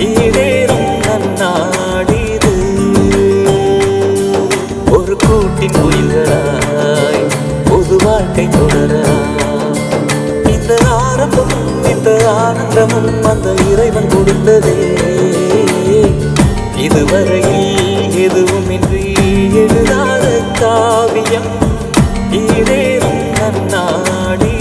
ஈடேறும் நன்னாடிது. ஒரு கூட்டின் குயில்களாய் பொது வாழ்க்கை தொடரலாம். இந்த ஆரம்பம் இந்த ஆனந்தமும் அந்த இறைவன் கொடுத்ததே. இதுவரையில் எதுவுமின்றி எழுதாத காவியம் ஈடேறும் நன்னாடிது.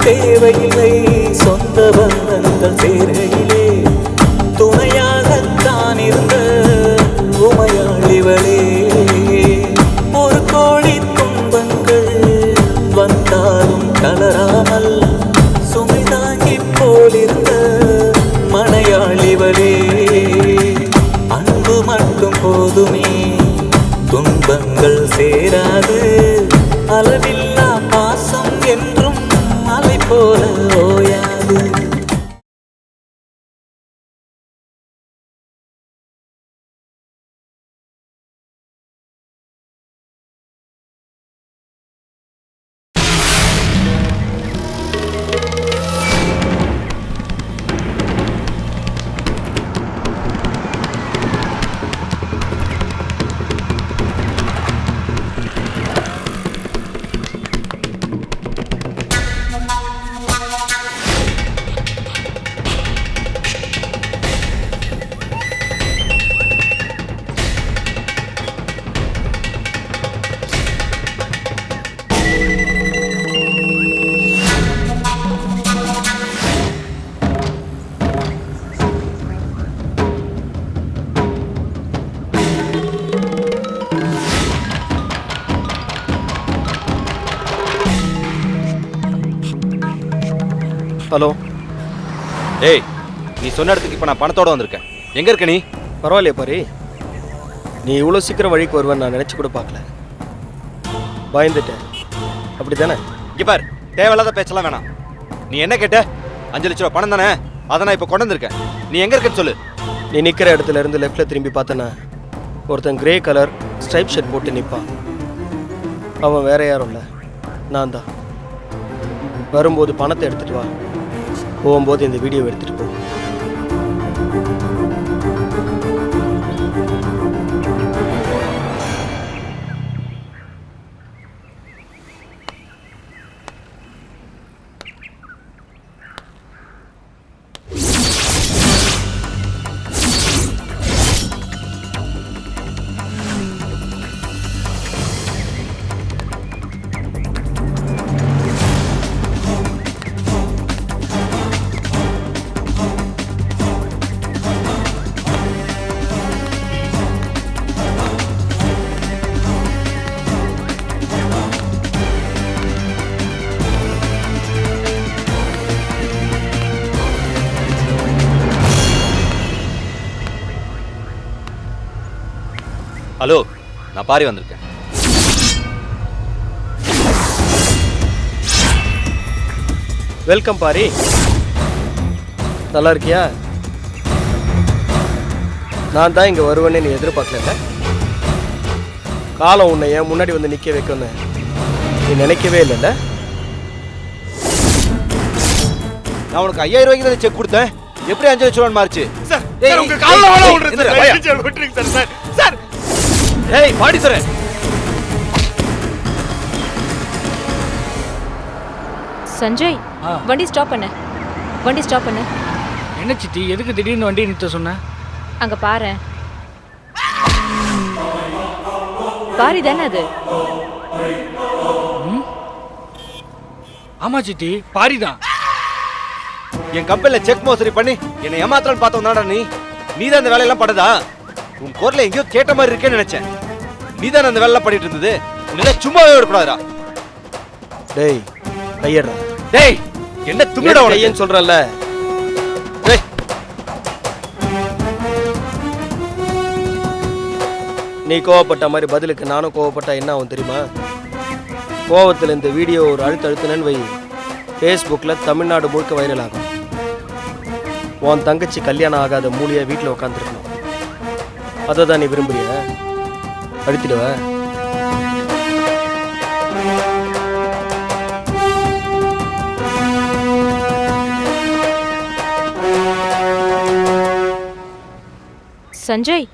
தேவையில்லை சொந்த பந்தங்கள் சேர்கையிலே துணையாகத்தான் இருந்த உமையாளிவளே. ஒரு கோழி துன்பங்கள் வந்தாலும் கலராமல் சுமை தாங்கி போலிருந்த மனையாளிவளே. அன்பு மட்டும் போதுமே துன்பங்கள் சேராது. அளவில்லா பாசம் என்றும் அலை போல ஓயாது. ஹலோ. ஏய், நீ சொன்ன இடத்துக்கு இப்போ நான் பணத்தோட வந்திருக்கேன். எங்கே இருக்க நீ? பரவாயில்லையா பாரி, நீ இவ்வளோ சீக்கிரம் வழிக்கு வருவேன்னு நான் நினச்சி கூட பார்க்கல. பயந்துட்டேன் அப்படி தானே? இங்கே பார், தேவையில்லாத பேச்செல்லாம் வேணாம். நீ என்ன கேட்ட? 5 லட்ச ரூபா பணம் தானே, அதை நான் இப்போ கொண்டு வந்திருக்கேன். நீ எங்கே இருக்கன்னு சொல்லு. நீ நிற்கிற இடத்துல இருந்து லெஃப்டில் திரும்பி பார்த்தேன்னா ஒருத்தன் கிரே கலர் ஸ்ட்ரைப் ஷர்ட் போட்டு நிற்பான். அவன் வேற யாரும் இல்லை, நான் தான். வரும்போது பணத்தை எடுத்துகிட்டு வா, போகும்போது இந்த வீடியோவை எடுத்துகிட்டு போ. ஹலோ, நான் பாரி வந்திருக்கேன். வெல்கம் பாரி, நல்லா இருக்கியா? நான் தான் இங்கே வருவேன்னு நீ எதிர்பார்க்கல. காலம் உன்னை ஏன் முன்னாடி வந்து நிற்க வைக்கணும்னு நீ நினைக்கவே இல்லைல்ல. நான் உனக்கு 5000 ரூபாய்க்கு தான் செக் கொடுத்தேன். எப்படி 5 லட்சம் ரூபாய் மாறிச்சு? சார், உங்க கால்ல வர விடுறேன் சார். விட்டுருங்க சார். சார், ஏய் பாடி சார். சஞ்சய், வண்டி ஸ்டாப் பண்ணு. வண்டி ஸ்டாப் பண்ணு. என்ன சித்தி, எதுக்கு திடீர்னு வண்டி நிறுத்த சொன்ன? அங்க பாரு. பாரி தானே அது? ஆமா சித்தி, பாரி தான். என் கம்பெனில செக் மோசடி பண்ணி என்னை ஏமாத்தலான்னு பார்த்தோம் தானடா நீ. நீதான் அந்த வேலையெல்லாம் படுதா? உன் குரல எங்கேயோ கேட்ட மாதிரி இருக்கேன்னு நினைச்சேன். நீதான் அந்த வேலையெல்லாம் பண்ணிட்டு இருந்தது. உன்னை சும்மாவே விடக்கூடாதுடா. டேய் கையடா. டேய் என்ன தும்மிட கையன்னு சொல்றல. டேய் நீ கோவப்பட்ட மாதிரி பதிலுக்கு நானும் கோவப்பட்டா என்ன ஆகும் தெரியுமா? கோவத்தில் இந்த வீடியோ ஒரு அழுத்தணுன்னு வை, ஃபேஸ்புக்கில் தமிழ்நாடு முழுக்க வைரல் ஆகும். உன் தங்கச்சி கல்யாணம் ஆகாத மூலியை வீட்டில் உட்காந்துருக்கணும். அதை தான் நீ விரும்புறிய? அழுத்திடுவ? சஞ்சய்,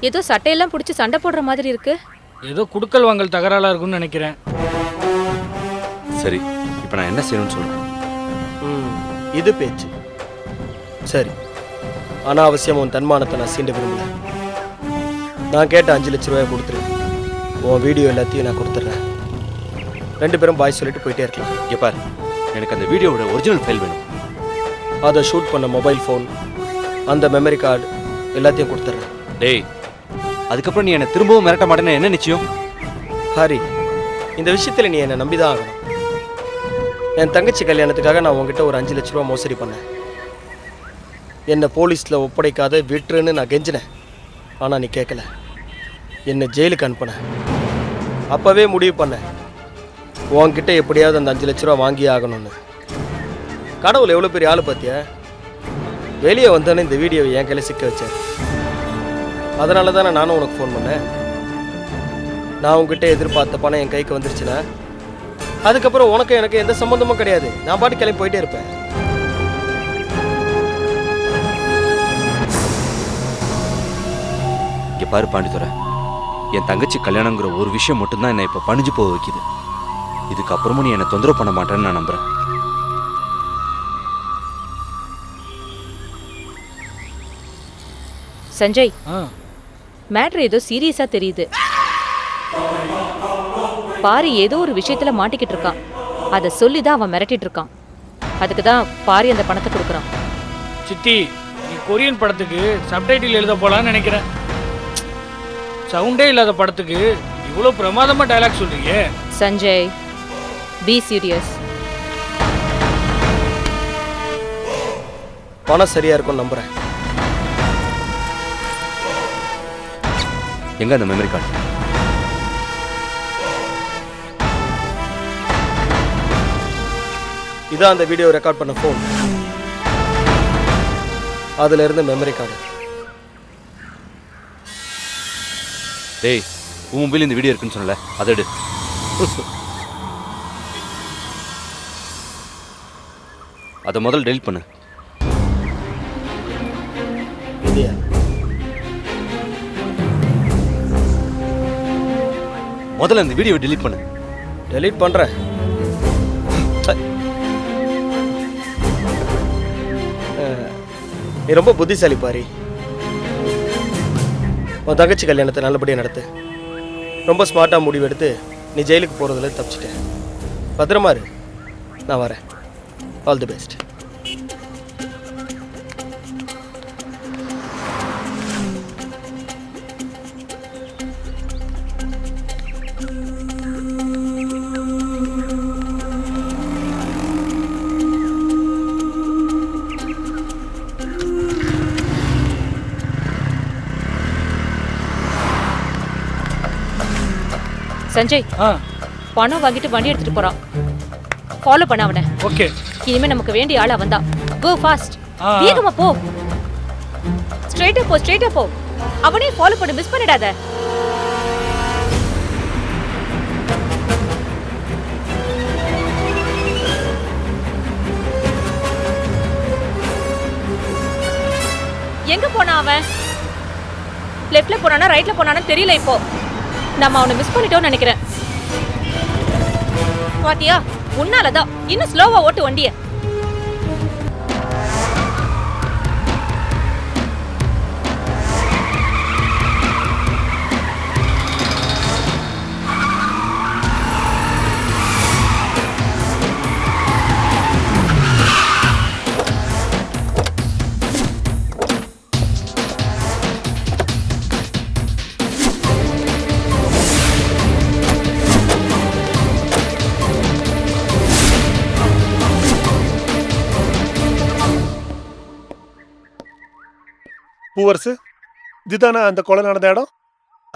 ஏதோ சட்டையெல்லாம் பிடிச்சி சண்டை போடுற மாதிரி இருக்கு. ஏதோ குடுக்கல் வாங்கல் தகராறா இருக்கும்னு நினைக்கிறேன். சரி, இப்போ நான் என்ன செய்யணும்னு சொல்றேன். இது பேச்சு சரி. அனாவசியம் உன் தன்மானத்தை நான் சீண்ட விரும்பல. நான் கேட்ட 5 லட்ச ரூபாய் கொடுத்துரு. உன் வீடியோ எல்லாத்தையும் நான் கொடுத்துட்றேன். 2 பேரும் பாய் சொல்லிட்டு போயிட்டே இருக்கலாம். இங்க பாரு, எனக்கு அந்த வீடியோவோட ஒரிஜினல் ஃபைல் வேணும். அதை ஷூட் பண்ண மொபைல் ஃபோன், அந்த மெமரி கார்டு எல்லாத்தையும் கொடுத்துட்றேன். டேய், அதுக்கப்புறம் நீ என்னை திரும்பவும் மிரட்ட மாட்டேன்னு என்ன நிச்சயம்? ஹரி, இந்த விஷயத்தில் நீ என்னை நம்பிதான் ஆகணும். என் தங்கச்சி கல்யாணத்துக்காக நான் உங்ககிட்ட ஒரு 5 லட்ச ரூபா மோசடி பண்ணேன். என்னை போலீஸில் ஒப்படைக்காத விட்டுருன்னு நான் கெஞ்சினேன். ஆனால் நீ கேட்கல. என்னை ஜெயிலுக்கு அனுப்பினேன். அப்போவே முடிவு பண்ணேன், உன்கிட்ட எப்படியாவது அந்த 5 லட்ச ரூபா வாங்கியே ஆகணும்னு. கடவுள் எவ்வளோ பெரிய ஆள் பார்த்தியா? வெளியே வந்தோன்னே இந்த வீடியோவை என் கையில் சிக்க வச்சேன். அதனால தானே நானும் உனக்கு ஃபோன் பண்ணேன். நான் உங்ககிட்ட எதிர்பார்த்த பணம் என் கைக்கு வந்துருச்சுன்னா அதுக்கப்புறம் உனக்கு எனக்கு எந்த சம்மந்தமும் கிடையாது. நான் பாட்டு கிளம்பி போயிட்டே இருப்பேன். இங்க பாரு பாண்டித்துரை, என் தங்கச்சி கல்யாணங்கிற ஒரு விஷயம் மட்டும்தான் என்னை இப்போ பணிஞ்சு போக வைக்குது. இதுக்கப்புறமும் நீ என்னை தொந்தரவு பண்ண மாட்டேன்னு நான் நம்புறேன். சஞ்சய், மேட்ரு ஏதோ சீரியஸா தெரியுது. பாரி ஏதோ ஒரு விஷயத்துல மாட்டிக்கிட்டு இருக்கான். அதை சொல்லி தான் அவன் மிரட்டிட்டு இருக்கான். அதுக்கு தான் பாரி அந்த பணத்தை கொடுக்குறான். சித்தி, நீ கொரியன் படத்துக்கு சப்டைட்டில் எழுத போலான்னு நினைக்கிறேன். சவுண்டே இல்லாத படத்துக்கு இவ்வளோ பிரமாதமா டயலாக் சொல்றீங்க. Sanjay, be serious. பணம் சரியா இருக்கும்னு நம்புறேன். எங்க அந்த மெமரி கார்டு? இதான் அந்த வீடியோ ரெக்கார்ட் பண்ண ஃபோன். அதுல இருந்து மெமரி கார்டு. டேய், உன் மொபைல் இந்த வீடியோ இருக்குன்னு சொன்னல, அதை எடு. அதை முதல்ல டெலிட் பண்ணு. இல்லையா? முதல்ல அந்த வீடியோவை டெலிட் பண்ணு. டெலீட் பண்றேன். நீ ரொம்ப புத்திசாலி பாரி. உன் தங்கச்சி கல்யாணத்தை நல்லபடியாக நடத்து. ரொம்ப ஸ்மார்ட்டாக முடிவெடுத்து நீ ஜெயிலுக்கு போகிறதுல தப்பிச்சிட்டேன். பத்திரமா இரு. நான் வரேன். All the best. சஞ்சய், பணம் வாங்கிட்டு வண்டி எடுத்துட்டு போறான். ஃபாலோ பண்ண அவனை. ஓகே. இனிமே நமக்கு வேண்டிய ஆள் அவன் தான். Go fast. வேகமா போ. ஸ்ட்ரைட்டா போ. அவனே ஃபாலோ பண்ணு, மிஸ் பண்ணிடாத. எங்க போனா அவன்? லெஃப்ட்ல போனானா ரைட்ல போனானா தெரியல. இப்போ நம்ம அவனை மிஸ் பண்ணிட்டோம்னு நினைக்கிறேன். பாத்தியா, உன்னாலதான். இன்னும் ஸ்லோவா ஓட்டு வண்டிய. பூவரசு, இதுதானே அந்த கொலை நடந்த இடம்?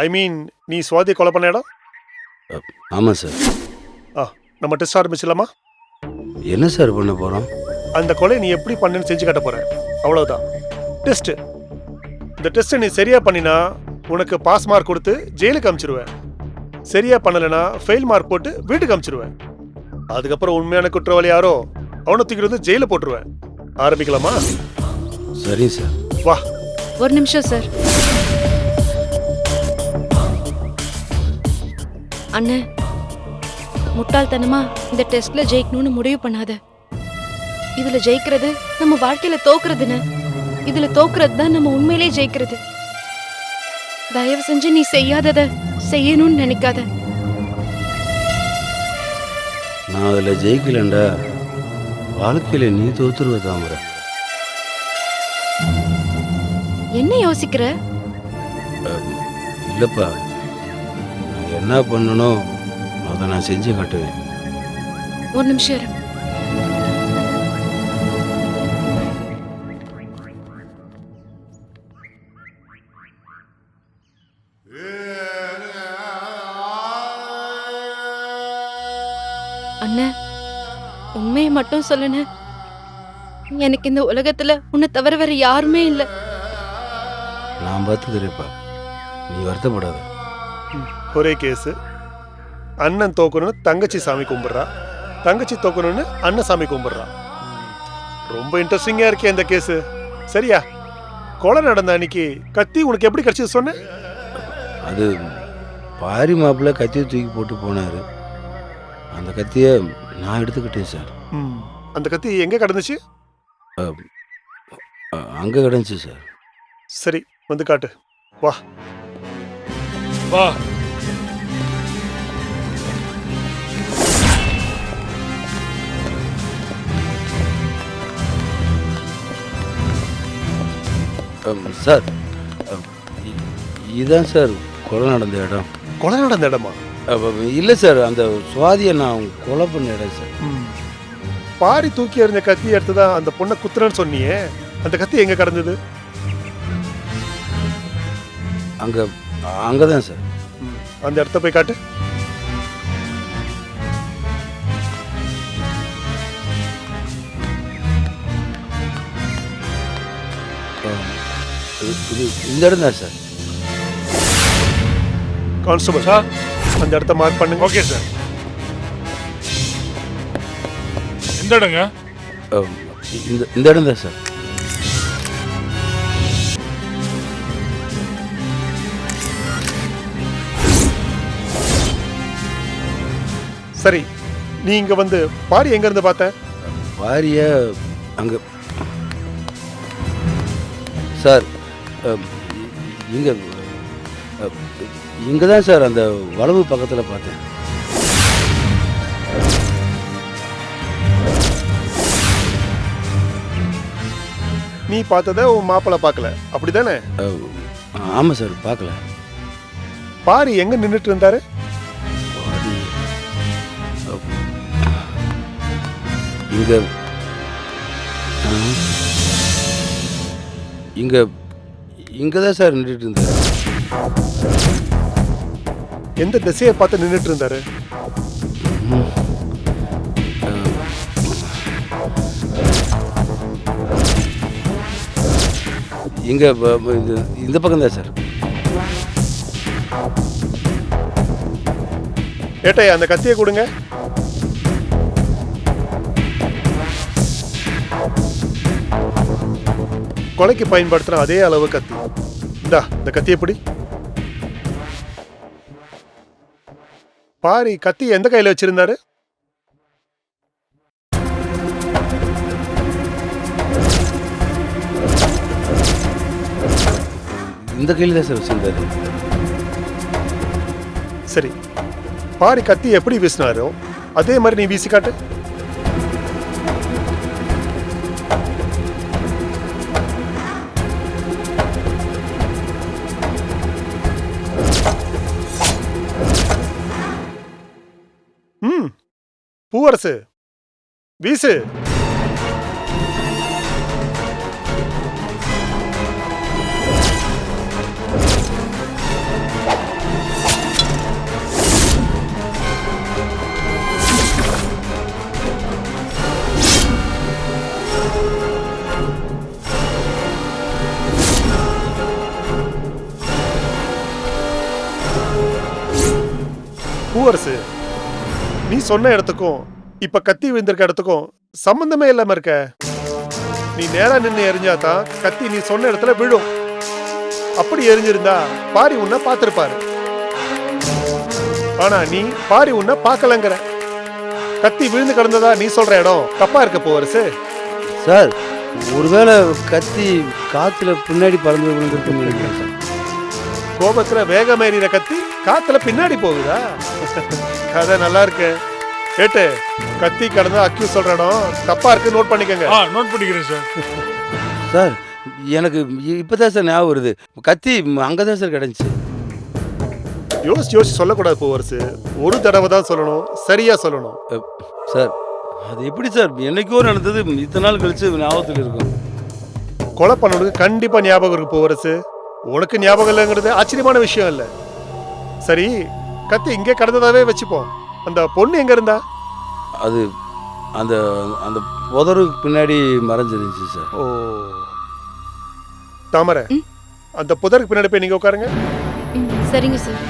ஐ மீன் நீ சுவாதியை கொலை பண்ண இடம்? ஆமாம் சார். நம்ம டெஸ்ட் ஆரம்பிச்சிடலாமா? என்ன சார் பண்ண போகிறோம்? அந்த கொலை நீ எப்படி பண்ணுன்னு செஞ்சு காட்ட போற, அவ்வளவுதான். டெஸ்ட். இந்த டெஸ்ட் நீ சரியா பண்ணினா உனக்கு பாஸ் மார்க் கொடுத்து ஜெயிலுக்கு அனுப்பிச்சிருவேன். சரியா பண்ணலைன்னா ஃபெயில் மார்க் போட்டு வீட்டுக்கு அனுப்பிச்சிருவேன். அதுக்கப்புறம் உண்மையான குற்றவாளி யாரோ அவனை தூக்கிட்டு வந்து ஜெயில போட்டுருவேன். ஆரம்பிக்கலாமா? சரி சார். வா. ஒரு நிமிஷம் சார். அண்ணே, முட்டாள்தனமா இந்த டெஸ்ட்ல ஜெயிக்கணும்னு முடிவு பண்ணாத. இதுல ஜெயிக்கிறது நம்ம வாழ்க்கையில தோக்குறதுன்னு, இதுல தோக்குறது தான் நம்ம உண்மையிலே ஜெயிக்கிறது. தயவு செஞ்சு நீ செய்யாதத செய்யணும்னு நினைக்காத. நான் அதில் ஜெயிக்கலண்டா வாழ்க்கையில் நீ தோத்துருவ தாமரை. என்ன யோசிக்கிற? இல்லைப்பா, நான் என்ன பண்ணணும் அதை நான் செஞ்சு காட்டுவேன். ஒரு நிமிஷம் இரு. அண்ணா, உண்மையை மட்டும் சொல்லுன. எனக்கு இந்த உலகத்துல உன்னை தவிர வேற யாருமே இல்லை. நான் பார்த்துக்கிறேப்பா, நீ வருத்தப்படாத. ஒரே கேஸ். அண்ணன் தோக்கணும்னு தங்கச்சி சாமி கும்பிட்றா, தங்கச்சி தோக்கணும்னு அண்ணன் சாமி கும்பிட்றா. ரொம்ப இன்ட்ரெஸ்டிங்கா இருக்கே இந்த கேஸ். சரியா? கொலை நடந்த அன்னைக்கு கத்தி உனக்கு எப்படி கிடைச்சது சொன்ன? அது பாரி மாப்பிள்ள கத்தியை தூக்கி போட்டு போனார். அந்த கத்தியை நான் எடுத்துக்கிட்டேன் சார். அந்த கத்தி எங்க கிடந்துச்சு? அங்கே கிடந்துச்சு சார். சரி, வந்து காட்டு. வா வா. சார், இதுதான் சார் கொலை நடந்த இடம். கொலை நடந்த இடமா? இல்லை சார், அந்த சுவாதியை நான் கொலை பண்ண இடம் சார். பாரி தூக்கி எறிஞ்ச கத்தி எடுத்துதான் அந்த பொண்ணை குத்துறன்னு சொன்னியே, அந்த கத்தி எங்க கிடந்தது? அங்கே தான் சார். அந்த இடத்த போய் காட்டு. இந்த இடம் தான் சார். கான்ஸ்டபிள் சார், அந்த இடத்த மார்க் பண்ணுங்க. Okay sir. எந்த இடங்க? இந்த இடம் தான் சார். சரி, நீ இங்க வந்து பாரி எங்க இருந்து பார்த்த? பாரிய அங்கே சார். இங்கே தான் சார், அந்த வலவு பக்கத்தில் பார்த்தேன். நீ பார்த்தத உன் மாப்பிள்ளை பார்க்கல, அப்படிதானே? ஆமாம் சார், பார்க்கல. பாரி எங்க நின்றுட்டு இருந்தாரு? இங்கே இங்கே இங்கே தான் சார் நின்றுட்டு இருந்தார். எந்த திசையை பார்த்து நின்றுட்டு இருந்தாரு? இங்கே இந்த பக்கம் தான் சார். ஏட்டை, அந்த கத்தியை கொடுங்க. கொலைக்கு பயன்படுத்துற அதே அளவு கத்தி. இந்தா, இந்த கத்தியை பிடி. பாரி கத்தி எந்த கையில வச்சிருந்தாரு? இந்த கையில் தான் சார் வச்சிருந்தாரு. சரி, பாரி கத்தி எப்படி வீசினாரோ அதே மாதிரி நீ வீசி காட்டு. பூவரசு, வீசு. பூவரசு, நீ சொன்ன இடத்துக்கும் இப்ப கத்தி விழுந்திருக்க இடத்துக்கும் சம்பந்தமே இல்லாம இருக்க. நீ நேரா நின்று எரிஞ்சாதான் கத்தி நீ சொன்ன இடத்துல விழும். அப்படி எரிஞ்சிருந்தா பாரி உன்னை பார்த்திருப்பாரு. ஆனா நீ பாரி உன்னை பார்க்கலங்கிற. கத்தி விழுந்து கிடந்ததா நீ சொல்ற இடம் தப்பா இருக்க பூவரசு. சார் ஒருவேளை கத்தி காற்றுல பின்னாடி பறந்து விழுந்திருக்குன்னு நினைக்கிறேன் சார். கோபத்துல வேகம் ஏறிற கத்தி காத்துல பின்னாடி போகுதா? கதை நல்லா இருக்கு. கேட்டு கத்தி கடந்த அக்யூஸ் சொல்ற இடம் தப்பா இருக்கு, நோட் பண்ணிக்கங்க. நோட் பண்ணிக்கிறேன் சார். சார் எனக்கு இப்போதான் சார் ஞாபகம் வருது, கத்தி அங்கே தான் சார் கிடந்துச்சு. யோசிச்சு சொல்லக்கூடாது பூவரசு. ஒரு தடவை தான் சொல்லணும், சரியா சொல்லணும். சார் அது எப்படி சார் என்னைக்கோ நடந்தது, இத்தனை நாள் கழிச்சு ஞாபகத்தில் இருக்கும். கொலை பண்ணவனுக்கு கண்டிப்பா ஞாபகம் இருக்கு பூவரசு. உனக்கு ஞாபகம் இல்லைங்கிறது ஆச்சரியமான விஷயம் இல்லை. சரி, கத்தி இங்கே கடந்ததாவே வச்சுப்போம். அந்த பொண்ணு எங்க இருந்தா? அது அந்த அந்த புதருக்கு பின்னாடி மறைஞ்சிருந்துச்சு சார். ஓ தாமரை, அந்த புதருக்கு பின்னாடி போய் நீங்க உட்காருங்க. சரிங்க சார்.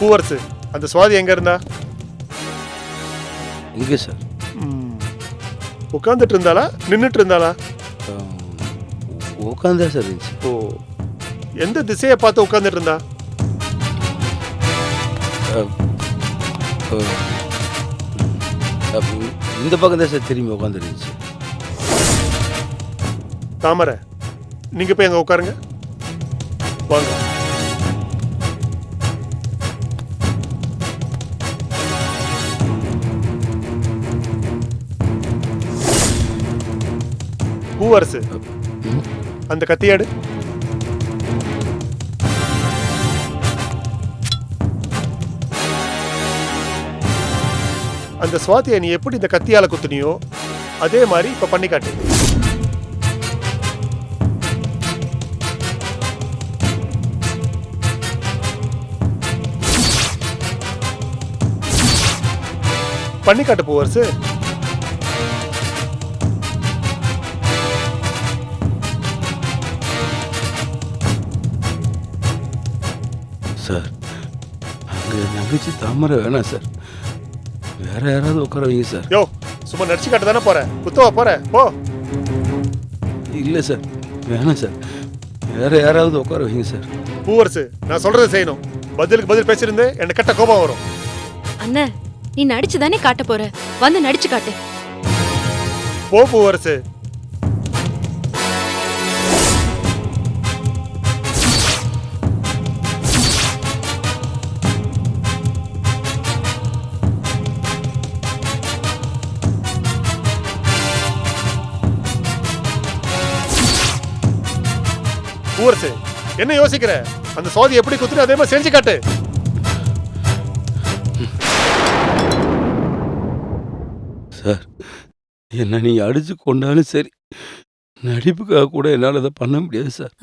பூவரசு, அந்த சுவாதி எங்க இருந்தா? இங்கே சார். உட்காந்துட்டு இருந்தாளா நின்றுட்டு இருந்தாளா? உட்காந்தா சார் இருந்துச்சு. ஓ, எந்த திசையை பார்த்து உட்காந்துட்டு இருந்தா? இந்த பக்கம் தான் சார் திரும்பி உட்காந்துருந்துச்சு. தாமரை, நீங்க போய் அங்க உட்காருங்க. வாங்க. பூவரசு, அந்த கத்தியாடு. அந்த சுவாதியை நீ எப்படி இந்த கத்தியால குத்துனியோ அதே மாதிரி இப்ப பண்ணி காட்டு. பண்ணி காட்டு பூவரசு. சார் அங்கே நம்பிச்சு தாமரை வேணாம் சார், வேற யாராவது உட்கார வைங்க சார். யோ, சும்மா நடிச்சு காட்ட தானே போற, குத்தவா போற? போ. இல்லை சார் வேணாம் சார், வேற யாராவது உட்கார வைங்க சார். பூவரசு, நான் சொல்றதை செய்யணும். பதிலுக்கு பதில் பேசிருந்து எனக்கு கெட்ட கோபம் வரும். அண்ணா, நீ நடிச்சு தானே காட்ட போற, வந்து நடிச்சு காட்டு. போ பூவரசு. பூவரசு, என்ன யோசிக்கிற? அந்த சோதி எப்படி குத்துட்டு அதே மாதிரி செஞ்சு காட்டு. சார் என்ன நீ அடிச்சு கொண்டாலும் சரி, நடிப்புக்காக கூட என்னால் அதை பண்ண முடியாது சார்.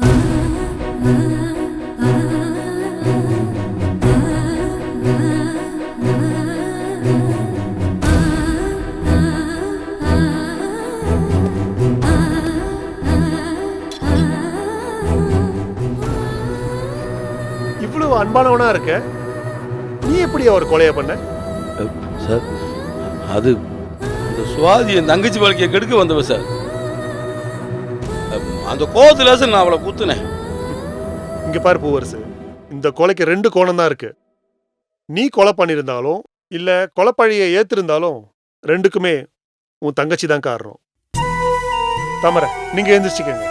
இவ்வளவு அன்பானவனா இருக்க, நீ எப்படி அவர் கொலைய பண்ண? சார் அது அந்த சுவாதி என் தங்கச்சி வாழ்க்கையை கெடுக்க வந்தவ சார். அந்த கோவத்துல சார் நான் அவளை குத்துனேன். இங்க பாரு பூவரசு, இந்த கொலைக்கு 2 கோணம் தான் இருக்கு. நீ கொலை பண்ணியிருந்தாலும் இல்ல கொலைப்பழியை ஏத்திருந்தாலும் 2க்குமே உன் தங்கச்சி தான் காரணம். தாமரை, நீங்க எழுந்திரிச்சுக்கங்க.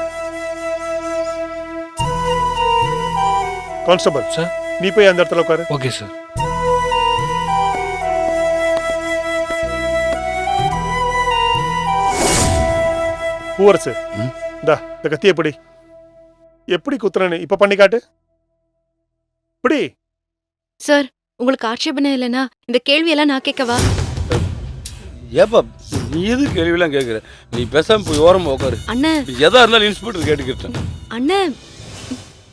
கான்ஸ்டபிள் சார், நீ போய் அந்த இடத்துல உட்காரு. Okay sir. பூவரசு, இந்த கத்தி எப்படி குத்துறன்னு இப்ப பண்ணி காட்டு. இப்படி. சார், உங்களுக்கு ஆட்சேபனை இல்லைன்னா இந்த கேள்வியெல்லாம் நான் கேட்கவா? ஏப்பா நீ எது கேள்வியெல்லாம் கேட்குற? நீ பேசாம போய் ஓரமா உட்காரு. அண்ணே, எதா இருந்தாலும் இன்ஸ்பெக்டர் கேட்டுக்கிட்டேன். அண்ணே.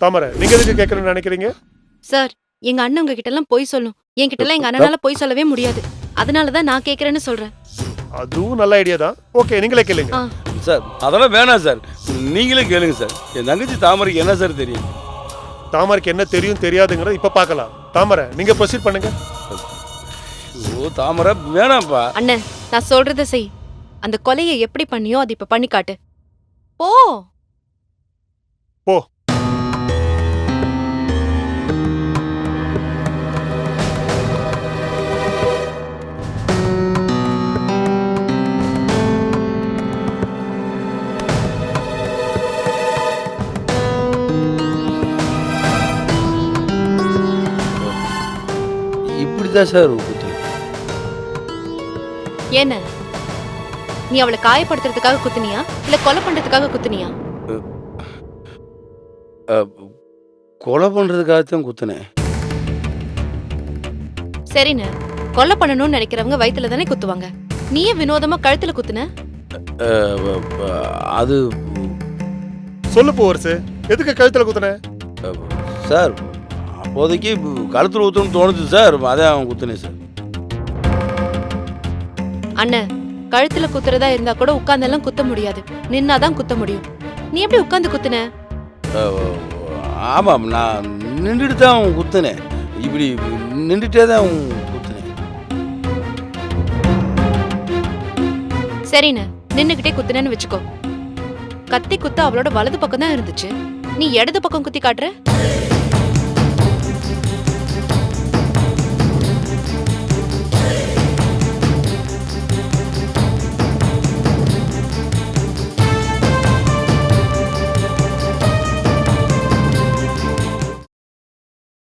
தாமரை, நீங்க எதுக்கு கேட்கணும்னு நினைக்கிறீங்க? சார், எங்க அண்ணன் உங்ககிட்ட எல்லாம் பொய் சொல்லும். என்கிட்ட எல்லாம் எங்க அண்ணனால பொய் சொல்லவே முடியாது. அதனாலதான் நான் கேட்கறேன்னு சொல்றேன். அதுவும் நல்ல ஐடியா தான். ஓகே, நீங்களே கேளுங்க. ஆ சார் அதெல்லாம் வேணாம் சார், நீங்களே கேளுங்க சார். என் தங்கச்சி தாமரைக்கு என்ன சார் தெரியும்? தாமரைக்கு என்ன தெரியும் தெரியாதுங்கிறத இப்ப பார்க்கலாம். தாமரை, நீங்க ப்ரொசீட் பண்ணுங்க. ஓ தாமரை வேணாம்ப்பா. அண்ணன், நான் சொல்றத செய். அந்த கொலையை எப்படி பண்ணியோ அது இப்ப பண்ணி காட்டு. போ. போ. இப்படிதான் சார் குத்து. என்ன, நீ அவளை காயப்படுத்துறதுக்காக குத்துனியா இல்ல கொலை பண்றதுக்காக குத்துனியா? கொலை பண்றதுக்காகத்தான் குத்துனேன். சரிண்ணே, கொலை பண்ணணும்னு நினைக்கிறவங்க வயித்துல தானே குத்துவாங்க. நீயே வினோதமா கழுத்துல குத்துன. அது சொல்லு பூவரசு, எதுக்கு கழுத்துல குத்துன? சார் அப்போதைக்கு கழுத்துல ஊற்றணும்னு தோணுச்சு சார், அதான் அவன் குத்துனேன் சார். அண்ணன், கழுத்துல குத்துறதா இருந்தா கூட உட்கார்ந்தெல்லாம் குத்த முடியாது, நின்னாதான் குத்த முடியும். நீ எப்படி உட்கார்ந்து குத்துன? ஆமாம், நான் நின்றுட்டு தான் அவன் குத்துனேன். இப்படி நின்றுட்டே தான் அவன் குத்துனேன். சரிண்ணே, நின்னுகிட்டே குத்துனேன்னு வச்சுக்கோ. கத்தி குத்து அவளோட வலது பக்கம் தான் இருந்துச்சு, நீ இடது பக்கம் குத்தி காட்டுற.